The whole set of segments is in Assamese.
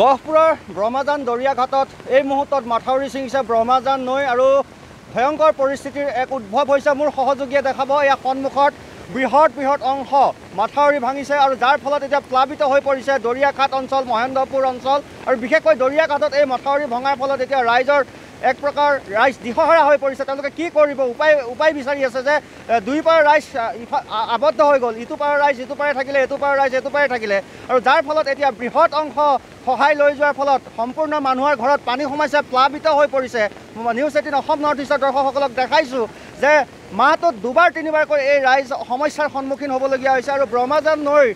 গহপুৰৰ ব্ৰহ্মাজান দৰিয়া ঘাটত এই মুহূৰ্তত মাথাউৰি ছিঙিছে ব্ৰহ্মাজান নৈ আৰু ভয়ংকৰ পৰিস্থিতিৰ এক উদ্ভৱ হৈছে। মোৰ সহযোগীয়ে দেখাব এয়া সন্মুখত বৃহৎ অংশ মাথাউৰি ভাঙিছে আৰু যাৰ ফলত এতিয়া প্লাবিত হৈ পৰিছে দৰিয়াঘাট অঞ্চল, মহেন্দ্ৰপুৰ অঞ্চল আৰু বিশেষকৈ দৰিয়াঘাটত এই মাথাউৰি ভঙাৰ ফলত এতিয়া ৰাইজৰ এক প্ৰকাৰ ৰাইজ দিশহাৰা হৈ পৰিছে। তেওঁলোকে কি কৰিব উপায় বিচাৰি আছে যে দুই পাৰ ৰাইজ আবদ্ধ হৈ গ'ল, ইটো পাৰ ৰাইজ ইটো পাৰে থাকিলে, এইটো পাৰ ৰাইজ এইটো পাৰে থাকিলে আৰু যাৰ ফলত এতিয়া বৃহৎ অংশ সহায় লৈ যোৱাৰ ফলত সম্পূৰ্ণ মানুহৰ ঘৰত পানী সোমাইছে, প্লাবিত হৈ পৰিছে। নিউজ 18 অসম নৰ্থ ইষ্টৰ দৰ্শকসকলক দেখাইছোঁ যে মাহটোত দুবাৰ তিনিবাৰকৈ এই ৰাইজ সমস্যাৰ সন্মুখীন হ'বলগীয়া হৈছে আৰু ব্ৰহ্মাজান নৈৰ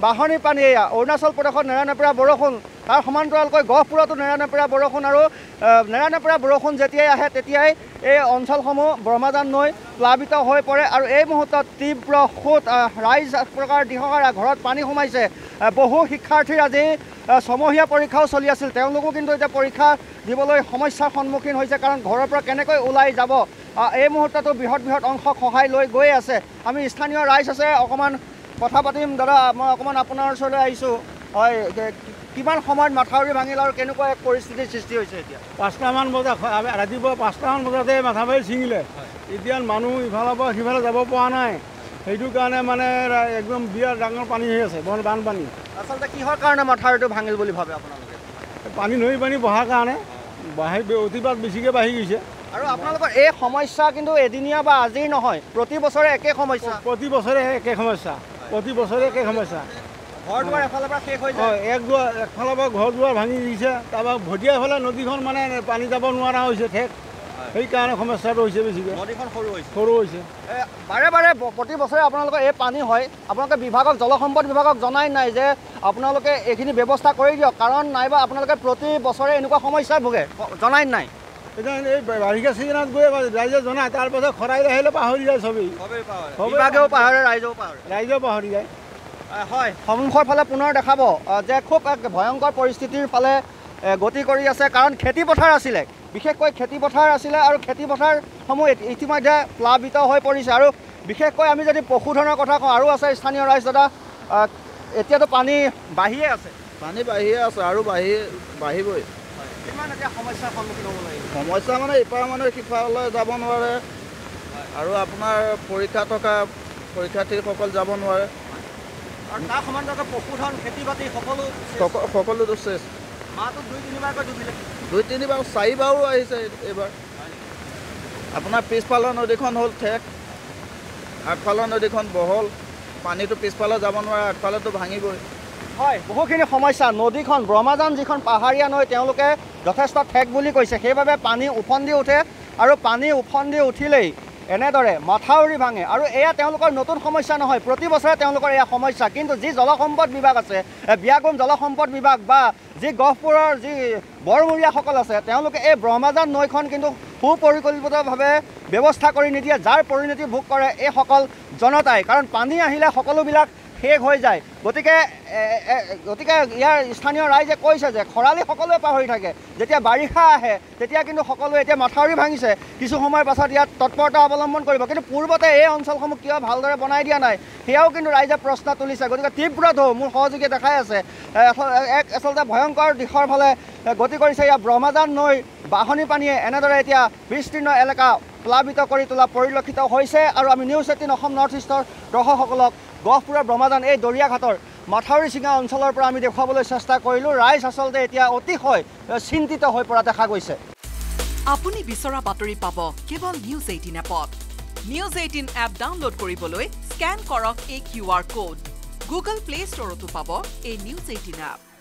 বাঢ়নী পানী এয়া অৰুণাচল প্ৰদেশত নেৰানেপেৰা বৰষুণ, তাৰ সমান্তৰালকৈ গহপুৰতো নেৰানেপেৰা বৰষুণ আৰু নেৰানেপেৰা বৰষুণ যেতিয়াই আহে তেতিয়াই এই অঞ্চলসমূহ ব্ৰহ্মাজান নৈ প্লাবিত হৈ পৰে আৰু এই মুহূৰ্তত তীব্ৰ সোঁত, ৰাইজ প্ৰকাৰ দিশহাৰা, ঘৰত পানী সোমাইছে। বহু শিক্ষাৰ্থীৰ আজি ছমহীয়া পৰীক্ষাও চলি আছিল, তেওঁলোকো কিন্তু এতিয়া পৰীক্ষা দিবলৈ সমস্যাৰ সন্মুখীন হৈছে কাৰণ ঘৰৰ পৰা কেনেকৈ ওলাই যাব। এই মুহূৰ্ততো বৃহৎ অংশ সহায় লৈ গৈ আছে। আমি স্থানীয় ৰাইজ আছে, অকণমান কথা পাতিম। দাদা, মই অকণমান আপোনাৰ ওচৰলৈ আহিছোঁ। হয়, কিমান সময়ত মাথাউৰি ভাঙিল আৰু কেনেকুৱা এক পৰিস্থিতিৰ সৃষ্টি হৈছে? এতিয়া 5টামান বজাত, ৰাতিপুৱা 5টামান বজাতে মাথাউৰি ছিঙিলে। এতিয়া মানুহ ইফালৰ পৰা সিফালে যাব পৰা নাই, সেইটো কাৰণে মানে একদম বিৰাট ডাঙৰ পানী হৈ আছে, বানপানী। আচলতে কিহৰ কাৰণে মাথাউৰিটো ভাঙিল বুলি ভাবে আপোনালোকে? নৈ পানী বঢ়াৰ কাৰণে অতিপাত বেছিকৈ বাঢ়ি গৈছে। আৰু আপোনালোকৰ এই সমস্যা কিন্তু এদিনীয়া বা আজিৰ নহয়, প্ৰতি বছৰে একে সমস্যা। প্ৰতি বছৰে একে সমস্যা, প্ৰতি বছৰে একে সমস্যা। ঘৰ দুৱাৰ এফালৰ পৰা শেষ হৈ যায়। একফালৰ পৰা ঘৰ দুৱাৰ ভাঙি দিছে, তাৰপৰা ভটিয়াৰ ফালে নদীখন মানে পানী যাব নোৱাৰা হৈছে, ঠেক। সেইকাৰণে সমস্যাটো হৈছে বেছিকৈ। নদীখন সৰু হৈছে। বাৰে প্ৰতি বছৰে আপোনালোকৰ এই পানী হয়, আপোনালোকে বিভাগক, জলসম্পদ বিভাগক জনাই নাই যে আপোনালোকে এইখিনি ব্যৱস্থা কৰি দিয়ক, কাৰণ নাইবা আপোনালোকে প্ৰতি বছৰে এনেকুৱা সমস্যাই ভোগে, জনাই নাই? এতিয়া এই বাৰিষা ছিজনত গৈ ৰাইজে জনায়, তাৰপাছত খৰালি আহিলে পাহৰি যায় চবেই। বিভাগেও পাহৰে, ৰাইজেও পাহৰি যায়। হয়, সন্মুখৰ ফালে পুনৰ দেখাব যে খুব এক ভয়ংকৰ পৰিস্থিতিৰ ফালে গতি কৰি আছে, কাৰণ খেতিপথাৰ আছিলে, বিশেষকৈ খেতিপথাৰ আছিলে আৰু খেতিপথাৰসমূহ ইতিমধ্যে প্লাবিত হৈ পৰিছে। আৰু বিশেষকৈ আমি যদি পশুধনৰ কথা কওঁ, আৰু আছে স্থানীয় ৰাইজ। দাদা, এতিয়াতো পানী বাঢ়িয়ে আছে আৰু বাঢ়িবই। কিমান এতিয়া সমস্যাৰ সন্মুখীন হ'ব লাগিব? সমস্যা মানে ইপাৰ মানুহে সিফাললৈ যাব নোৱাৰে আৰু আপোনাৰ পৰীক্ষা থকা পৰীক্ষাৰ্থীসকল যাব নোৱাৰে আৰু তাৰ সমান্তৰালকৈ পশুধন, খেতি বাতি সকলো চেছ। মাহটোত 2-3বাৰকৈ ডুবিলে, 2-3বাৰ 4বাৰো আহিছে এইবাৰ। আপোনাৰ পিছফালৰ নদীখন হ'ল ঠেক, আগফালৰ নদীখন বহল, পানীটো পিছফালে যাব নোৱাৰে, আগফালেতো ভাঙিবই। হয়, বহুখিনি সমস্যা। নদীখন ব্ৰহ্মাজান যিখন পাহাৰীয়া নৈ, তেওঁলোকে যথেষ্ট ঠেক বুলি কৈছে, সেইবাবে পানী উফন্দি উঠে আৰু পানী উফন্দি উঠিলেই এনেদৰে মাথাউৰি ভাঙে। আৰু এয়া তেওঁলোকৰ নতুন সমস্যা নহয়, প্ৰতি বছৰে তেওঁলোকৰ এয়া সমস্যা। কিন্তু যি জলসম্পদ বিভাগ আছে, বিয়াগুম জলসম্পদ বিভাগ বা যি গহপুৰৰ যি বৰমূৰীয়াসকল আছে, তেওঁলোকে এই ব্ৰহ্মাজান নৈখন কিন্তু সুপৰিকল্পিতভাৱে ব্যৱস্থা কৰি নিদিয়ে, যাৰ পৰিণতি ভোগ কৰে এইসকল জনতাই। কাৰণ পানী আহিলে সকলোবিলাক শেষ হৈ যায়। গতিকে ইয়াৰ স্থানীয় ৰাইজে কৈছে যে খৰালি সকলোৱে পাহৰি থাকে, যেতিয়া বাৰিষা আহে তেতিয়া কিন্তু সকলোৱে, এতিয়া মাথাউৰি ভাঙিছে, কিছু সময়ৰ পাছত ইয়াত তৎপৰতা অৱলম্বন কৰিব, কিন্তু পূৰ্বতে এই অঞ্চলসমূহ কিয় ভালদৰে বনাই দিয়া নাই, সেয়াও কিন্তু ৰাইজে প্ৰশ্ন তুলিছে। গতিকে তীব্ৰ ঢৌ, মোৰ সহযোগীয়ে দেখাই আছে, এক আচলতে ভয়ংকৰ দিশৰ ফালে গতি কৰিছে। ইয়াৰ ব্ৰহ্মাজান নৈৰ বাঢ়নী পানীয়ে এনেদৰে এতিয়া বিস্তীৰ্ণ এলেকা প্লাবিত কৰি তোলা পৰিলক্ষিত হৈছে। আৰু আমি নিউজ 18 অসম নৰ্থ ইষ্টৰ দৰ্শকসকলক গহপুৰৰ ব্ৰহ্মাজান এই দৰিয়াঘাটৰ মাথাউৰি ছিঙা অঞ্চলৰ পৰা আমি দেখুৱাবলৈ চেষ্টা কৰিলোঁ। ৰাইজ আচলতে এতিয়া অতিশয় চিন্তিত হৈ পৰা দেখা গৈছে। আপুনি বিচৰা বাতৰি পাব কেৱল নিউজ 18 এপত। নিউজ 18 এপ ডাউনলোড কৰিবলৈ স্কেন কৰক এই QR কোড। গুগল প্লে ষ্টৰতো পাব এই নিউজ 18 এপ।